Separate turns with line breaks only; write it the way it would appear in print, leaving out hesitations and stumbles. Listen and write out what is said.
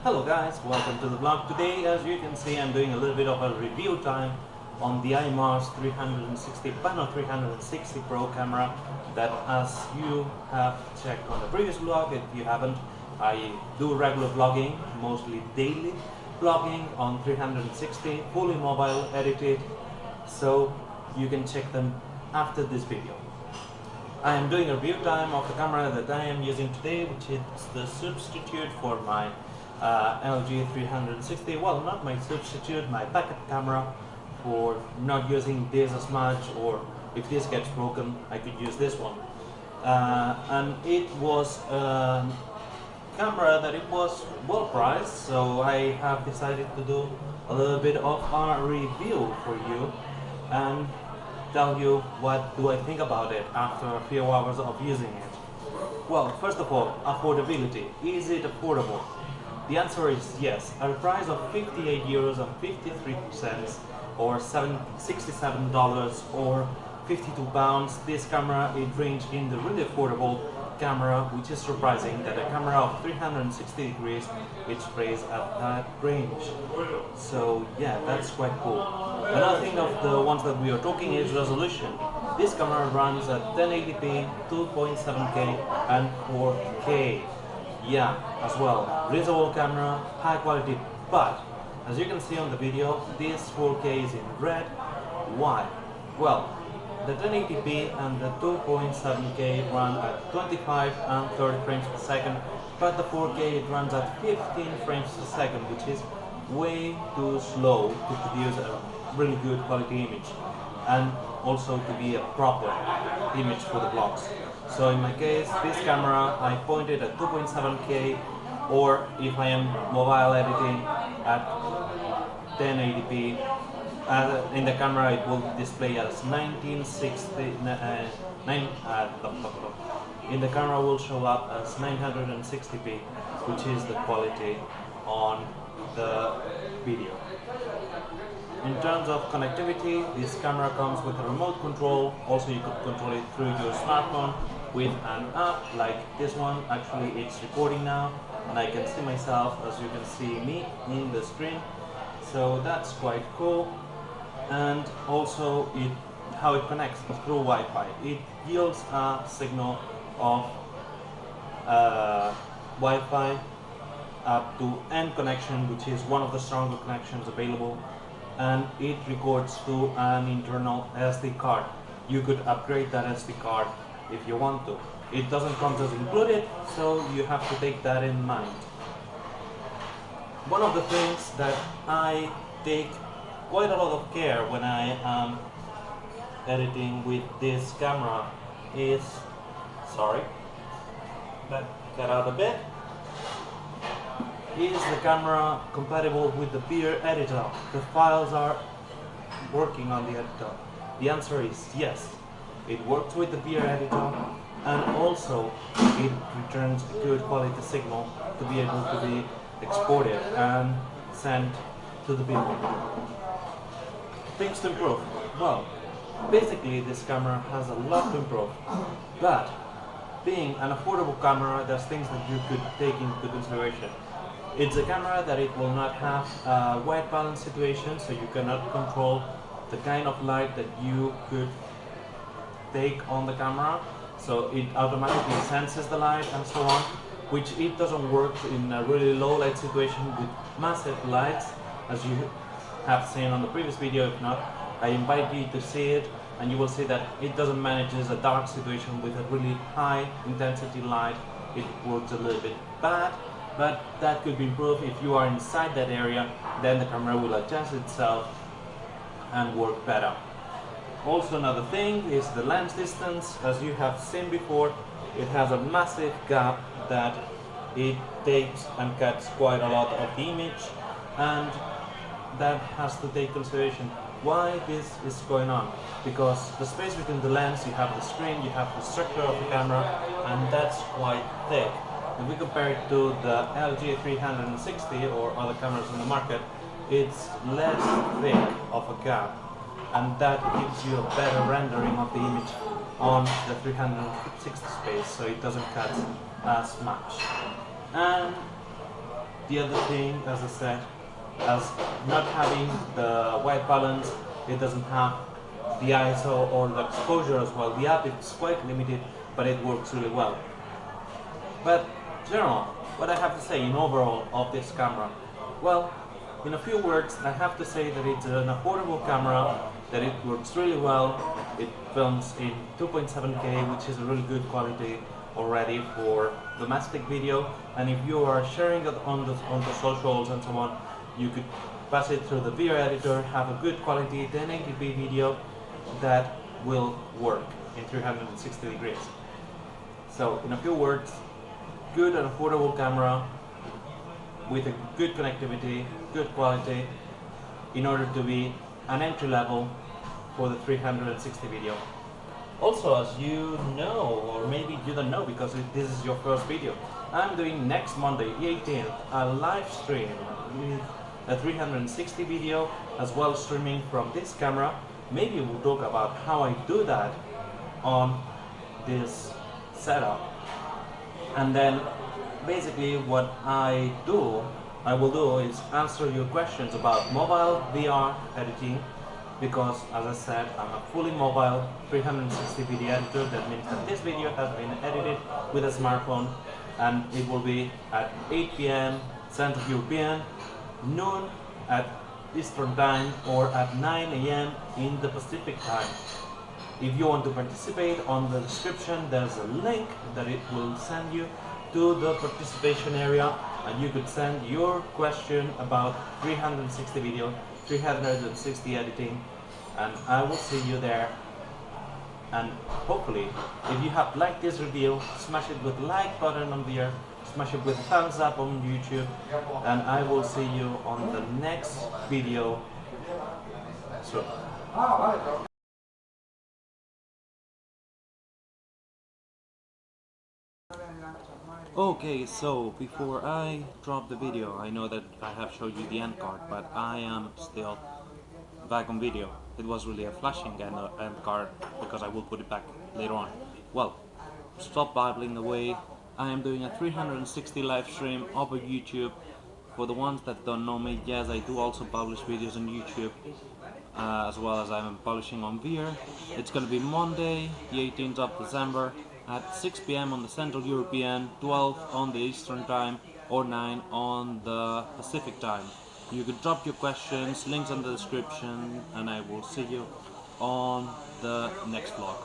Hello guys, welcome to the vlog. Today, as you can see, I'm doing a little bit of a review time on the IMARS 360 Pano 360 Pro camera that, as you have checked on the previous vlog, if you haven't, I do regular vlogging, mostly daily vlogging on 360, fully mobile edited, so you can check them after this video. I am doing a review time of the camera that I am using today, which is the substitute for my LG 360. Well, not my substitute, my backup camera for not using this as much, or if this gets broken, I could use this one. And it was a camera that it was well priced, so I have decided to do a little bit of a review for you and tell you what do I think about it after a few hours of using it. Well, first of all, affordability. Is it affordable? The answer is yes. At a price of €58.53 or $67 or £52, this camera, it ranged in the really affordable camera, which is surprising that a camera of 360 degrees is priced at that range. So yeah, that's quite cool. Another thing of the ones that we are talking is resolution. This camera runs at 1080p, 2.7K and 4K. Yeah, as well. Reusable camera, high quality, but as you can see on the video, this 4K is in red. Why? Well, the 1080p and the 2.7K run at 25 and 30 frames per second, but the 4K it runs at 15 frames per second, which is way too slow to produce a really good quality image and also to be a proper image for the vlogs. So in my case, this camera I pointed at 2.7K, or if I am mobile editing at 1080p. In the camera it will display as 1960, in the camera will show up as 960p, which is the quality on the video. In terms of connectivity, this camera comes with a remote control. Also, you could control it through your smartphone with an app like this one. Actually, it's recording now, and I can see myself as you can see me in the screen. So that's quite cool. And also how it connects through Wi-Fi. It yields a signal of Wi-Fi up to N connection, which is one of the stronger connections available, and it records to an internal SD card. You could upgrade that SD card if you want to. It doesn't come as included, so you have to take that in mind. One of the things that I take quite a lot of care when I am editing with this camera is, get out a bit, is the camera compatible with the Beer editor? The files are working on the editor. The answer is yes. It works with the Beer editor, and also it returns a good quality signal to be able to be exported and sent to the bin. Things to improve. Well, basically this camera has a lot to improve, but being an affordable camera, there's things that you could take into consideration. It's a camera that it will not have a white balance situation, so you cannot control the kind of light that you could take on the camera, so it automatically senses the light and so on, which it doesn't work in a really low light situation with massive lights, as you have seen on the previous video. If not, I invite you to see it, and you will see that it doesn't manage a dark situation with a really high intensity light. It works a little bit bad, but that could be improved. If you are inside that area, then the camera will adjust itself and work better. Also, another thing is the lens distance. As you have seen before, it has a massive gap that it takes and cuts quite a lot of the image, and that has to take consideration why this is going on, because the space between the lens, you have the screen, you have the structure of the camera, and that's quite thick. If we compare it to the LG 360 or other cameras on the market, it's less thick of a gap, and that gives you a better rendering of the image on the 360 space, so it doesn't cut as much. And The other thing, as I said, as not having the white balance, it doesn't have the ISO or the exposure as well. The app is quite limited, but it works really well. But general, what I have to say in overall of this camera? Well, in a few words, I have to say that it's an affordable camera, that it works really well. It films in 2.7K, which is a really good quality already for domestic video. And if you are sharing it on the socials and so on, you could pass it through the VR editor, have a good quality 1080p video that will work in 360 degrees. So in a few words, good and affordable camera with a good connectivity, good quality, in order to be an entry level for the 360 video. Also, as you know, or maybe you don't know because this is your first video, I'm doing next Monday, the 18th, a live stream with a 360 video, as well as streaming from this camera. Maybe we'll talk about how I do that on this setup. And then basically what I will do is answer your questions about mobile VR editing, because as I said, I'm a fully mobile 360 video editor. That means that this video has been edited with a smartphone, and it will be at 8 p.m. Central European, noon at Eastern Time, or at 9 a.m. in the Pacific Time. If you want to participate, on the description there's a link that it will send you to the participation area, and you could send your question about 360 video, 360 editing, and I will see you there. And hopefully, if you have liked this review, smash it with the like button on there, smash it with a thumbs up on YouTube, and I will see you on the next video soon. Okay, so before I drop the video, I know that I have showed you the end card, but I am still back on video. It was really a flashing end card, because I will put it back later on. Well, stop babbling away. I am doing a 360 live stream over YouTube. For the ones that don't know me, yes, I do also publish videos on YouTube, as well as I'm publishing on VR. It's gonna be Monday, the 18th of December, at 6 p.m. on the Central European, 12 on the Eastern Time, or 9 on the Pacific Time. You can drop your questions, links in the description, and I will see you on the next vlog.